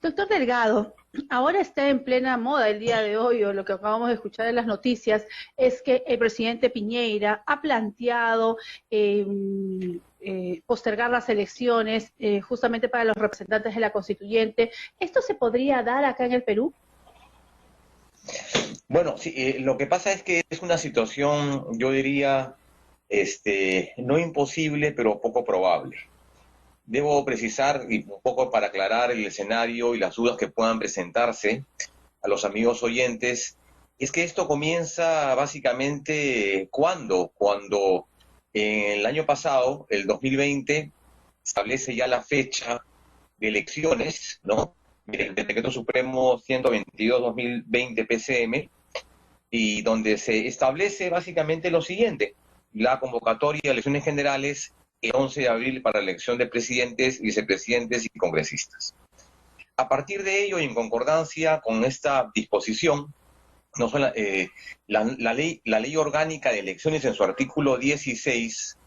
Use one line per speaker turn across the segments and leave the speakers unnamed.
Doctor Delgado, ahora está en plena moda el día de hoy, o lo que acabamos de escuchar en las noticias, es que el presidente Piñera ha planteado postergar las elecciones justamente para los representantes de la constituyente. ¿Esto se podría dar acá en el Perú?
Bueno, sí, lo que pasa es que es una situación, yo diría, no imposible, pero poco probable. Debo precisar, y un poco para aclarar el escenario y las dudas que puedan presentarse a los amigos oyentes, es que esto comienza básicamente cuando en el año pasado, el 2020, establece ya la fecha de elecciones, ¿no? El Decreto Supremo 122-2020 PCM, y donde se establece básicamente lo siguiente: la convocatoria de elecciones generales el 11 de abril para la elección de presidentes, vicepresidentes y congresistas. A partir de ello, y en concordancia con esta disposición, no solo, la ley orgánica de elecciones en su artículo 16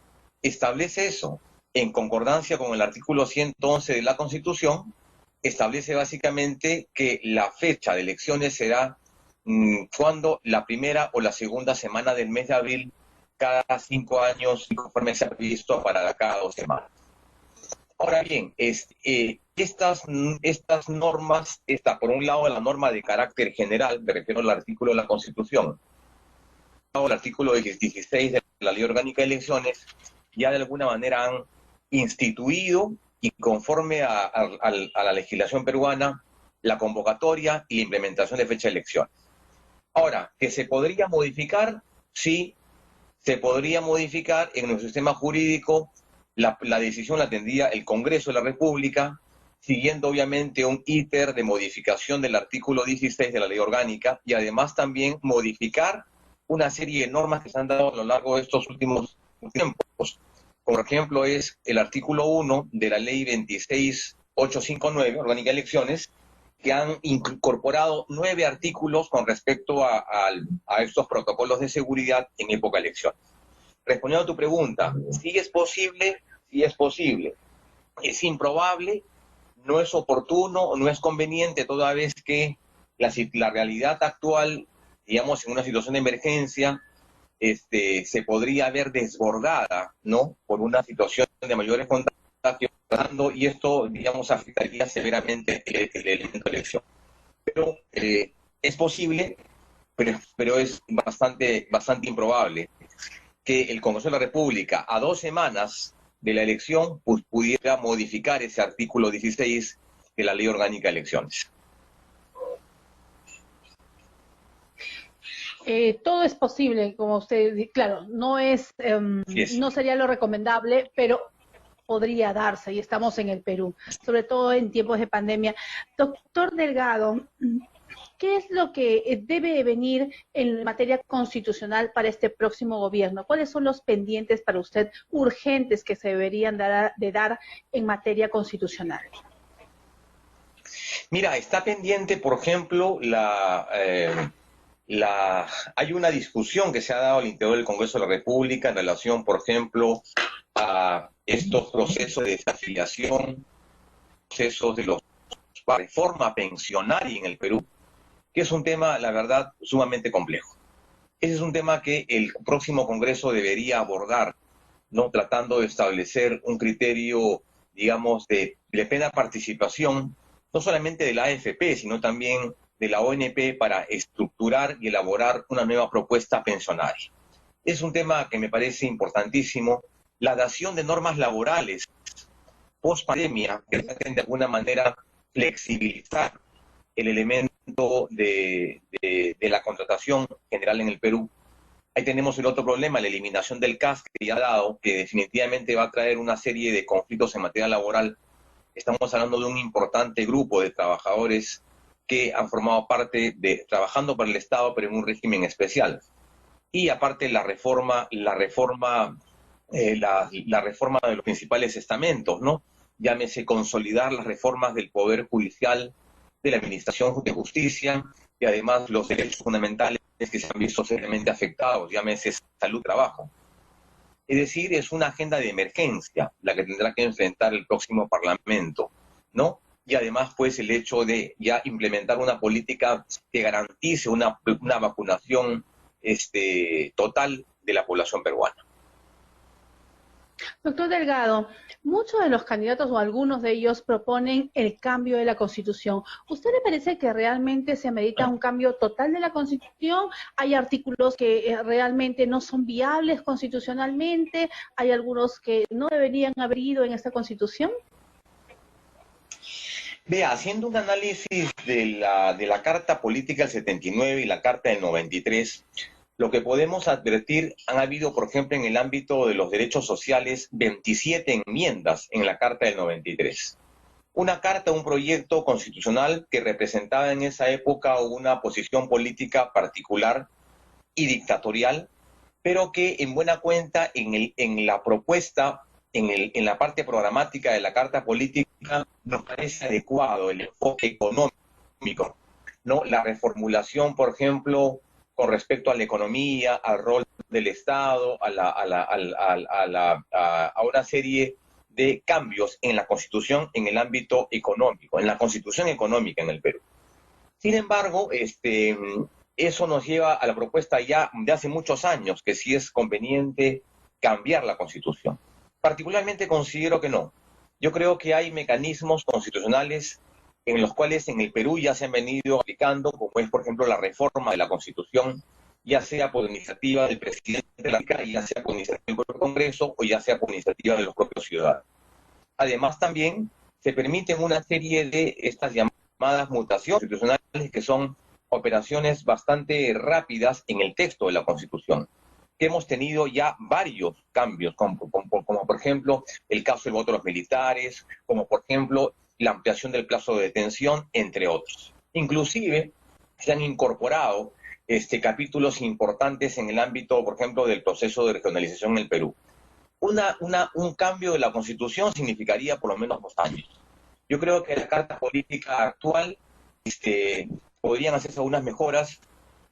establece eso, en concordancia con el artículo 111 de la Constitución, establece básicamente que la fecha de elecciones será cuando la primera o la segunda semana del mes de abril cada 5 años, conforme se ha previsto para cada 2 semanas. Ahora bien, estas normas, por un lado la norma de carácter general, me refiero al artículo de la Constitución, o el artículo 16 de la Ley Orgánica de Elecciones, ya de alguna manera han instituido, y conforme a la legislación peruana, la convocatoria y la implementación de fecha de elecciones. Ahora, ¿que se podría modificar? Sí, se podría modificar. En nuestro sistema jurídico la decisión la tendría el Congreso de la República, siguiendo obviamente un íter de modificación del artículo 16 de la Ley Orgánica, y además también modificar una serie de normas que se han dado a lo largo de estos últimos tiempos. Por ejemplo, es el artículo 1 de la Ley 26859, Orgánica de Elecciones, que han incorporado 9 artículos con respecto a estos protocolos de seguridad en época de elecciones. Respondiendo a tu pregunta, ¿sí es posible? Sí es posible. ¿Es improbable? ¿No es oportuno? ¿No es conveniente, toda vez que la realidad actual, digamos, en una situación de emergencia, se podría ver desbordada, ¿no?, por una situación de mayores contagios, y esto, digamos, afectaría severamente el elemento de elección. Pero es posible, pero es bastante improbable que el Congreso de la República, a 2 semanas de la elección, pues, pudiera modificar ese artículo 16 de la Ley Orgánica de Elecciones.
Todo es posible, como usted, claro, no es, no sería lo recomendable, pero podría darse, y estamos en el Perú, sobre todo en tiempos de pandemia. Doctor Delgado, ¿qué es lo que debe venir en materia constitucional para este próximo gobierno? ¿Cuáles son los pendientes para usted urgentes que se deberían dar en materia constitucional?
Mira, está pendiente, por ejemplo, hay una discusión que se ha dado al interior del Congreso de la República en relación, por ejemplo, a estos procesos de desafiliación, procesos de la reforma pensionaria en el Perú, que es un tema, la verdad, sumamente complejo. Ese es un tema que el próximo Congreso debería abordar, ¿no?, tratando de establecer un criterio, digamos, de plena participación, no solamente de la AFP, sino también de la ONP, para estructurar y elaborar una nueva propuesta pensionaria. Es un tema que me parece importantísimo. La dación de normas laborales post pandemia, que traten de alguna manera flexibilizar el elemento de la contratación general en el Perú. Ahí tenemos el otro problema, la eliminación del CAS, que ya ha dado, que definitivamente va a traer una serie de conflictos en materia laboral. Estamos hablando de un importante grupo de trabajadores que han formado parte trabajando para el Estado, pero en un régimen especial. Y aparte la reforma de los principales estamentos, ¿no? Llámese consolidar las reformas del Poder Judicial, de la Administración de Justicia, y además los derechos fundamentales que se han visto seriamente afectados, llámese salud, trabajo. Es decir, es una agenda de emergencia la que tendrá que enfrentar el próximo Parlamento, ¿no? y además pues el hecho de ya implementar una política que garantice una vacunación total de la población peruana.
Doctor Delgado, muchos de los candidatos o algunos de ellos proponen el cambio de la Constitución. ¿Usted le parece que realmente se amerita un cambio total de la Constitución? ¿Hay artículos que realmente no son viables constitucionalmente? ¿Hay algunos que no deberían haber ido en esta Constitución?
Vea, haciendo un análisis de la Carta Política del 79 y la Carta del 93, lo que podemos advertir, han habido, por ejemplo, en el ámbito de los derechos sociales, 27 enmiendas en la Carta del 93. Una carta, un proyecto constitucional que representaba en esa época una posición política particular y dictatorial, pero que en buena cuenta en la propuesta, en la parte programática de la Carta Política, nos parece adecuado el enfoque económico, ¿no? La reformulación, por ejemplo, con respecto a la economía, al rol del Estado, a una serie de cambios en la Constitución en el ámbito económico, en la Constitución económica en el Perú. Sin embargo, eso nos lleva a la propuesta ya de hace muchos años, que sí es conveniente cambiar la Constitución. Particularmente considero que no. Yo creo que hay mecanismos constitucionales en los cuales en el Perú ya se han venido aplicando, como es, por ejemplo, la reforma de la Constitución, ya sea por iniciativa del presidente de la República, ya sea por iniciativa del Congreso o ya sea por iniciativa de los propios ciudadanos. Además, también se permiten una serie de estas llamadas mutaciones constitucionales, que son operaciones bastante rápidas en el texto de la Constitución, que hemos tenido ya varios cambios, como por ejemplo el caso del voto de los militares, como por ejemplo la ampliación del plazo de detención, entre otros. Inclusive se han incorporado capítulos importantes en el ámbito, por ejemplo, del proceso de regionalización en el Perú. Un cambio de la Constitución significaría por lo menos 2 años. Yo creo que la Carta Política actual podrían hacerse algunas mejoras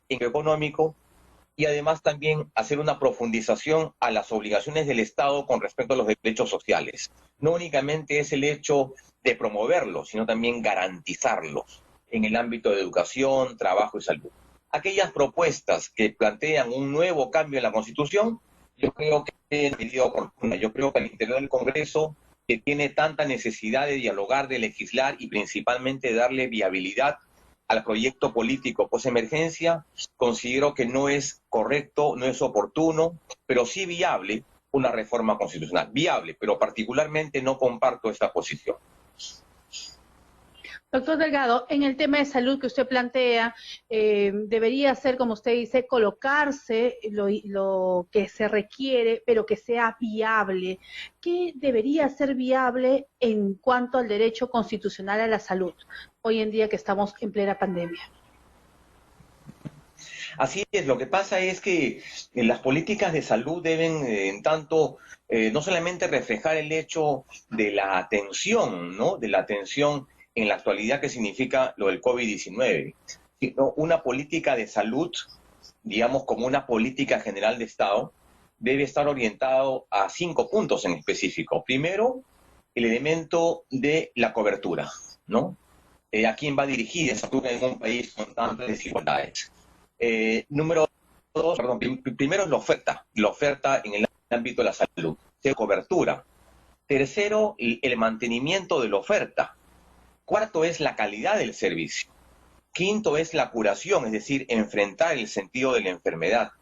en lo económico y además también hacer una profundización a las obligaciones del Estado con respecto a los derechos sociales. No únicamente es el hecho de promoverlos, sino también garantizarlos en el ámbito de educación, trabajo y salud. Aquellas propuestas que plantean un nuevo cambio en la Constitución, yo creo que es medida oportuna. Yo creo que al interior del Congreso, que tiene tanta necesidad de dialogar, de legislar y principalmente darle viabilidad al proyecto político post-emergencia, considero que no es correcto, no es oportuno, pero sí viable una reforma constitucional. Viable, pero particularmente no comparto esta posición.
Doctor Delgado, en el tema de salud que usted plantea, debería ser, como usted dice, colocarse lo que se requiere, pero que sea viable. ¿Qué debería ser viable en cuanto al derecho constitucional a la salud, hoy en día que estamos en plena pandemia?
Así es, lo que pasa es que las políticas de salud deben, en tanto, no solamente reflejar el hecho de la atención, ¿no? De la atención en la actualidad que significa lo del COVID-19, sino una política de salud, digamos, como una política general de Estado, debe estar orientado a 5 puntos en específico. Primero, el elemento de la cobertura, ¿no? ¿A quién va dirigida esa cobertura en un país con tantas desigualdades? Número 2, primero es la oferta en el ámbito de la salud, de cobertura. Tercero, el mantenimiento de la oferta. Cuarto es la calidad del servicio. Quinto es la curación, es decir, enfrentar el sentido de la enfermedad.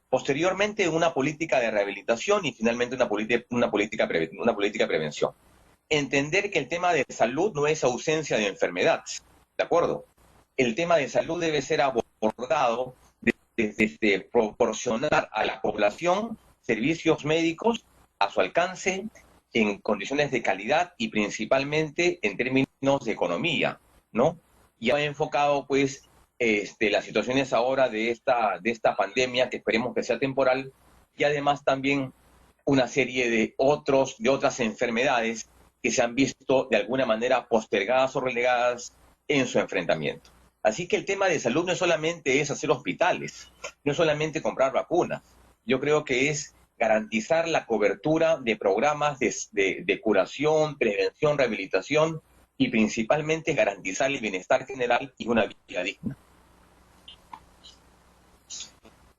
Posteriormente, una política de rehabilitación y finalmente una política de prevención. Entender que el tema de salud no es ausencia de enfermedad, ¿de acuerdo? El tema de salud debe ser abordado desde proporcionar a la población servicios médicos a su alcance, en condiciones de calidad y principalmente en términos de economía, ¿no? Ya he enfocado, pues, las situaciones ahora de esta pandemia, que esperemos que sea temporal, y además también una serie de otras enfermedades que se han visto de alguna manera postergadas o relegadas en su enfrentamiento. Así que el tema de salud no solamente es hacer hospitales, no es solamente comprar vacunas. Yo creo que es garantizar la cobertura de programas de curación, prevención, rehabilitación y principalmente garantizar el bienestar general y una vida digna.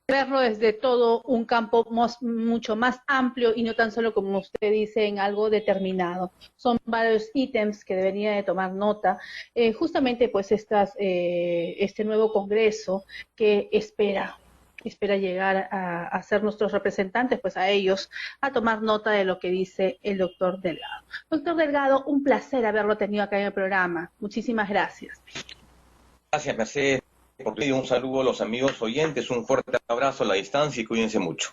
Verlo desde todo un campo mucho más amplio y no tan solo, como usted dice, en algo determinado. Son varios ítems que debería de tomar nota. Justamente pues este nuevo Congreso que espera llegar a ser nuestros representantes, pues a ellos, a tomar nota de lo que dice el doctor Delgado. Doctor Delgado, un placer haberlo tenido acá en el programa. Muchísimas gracias.
Gracias, Mercedes. Un saludo a los amigos oyentes, un fuerte abrazo a la distancia y cuídense mucho.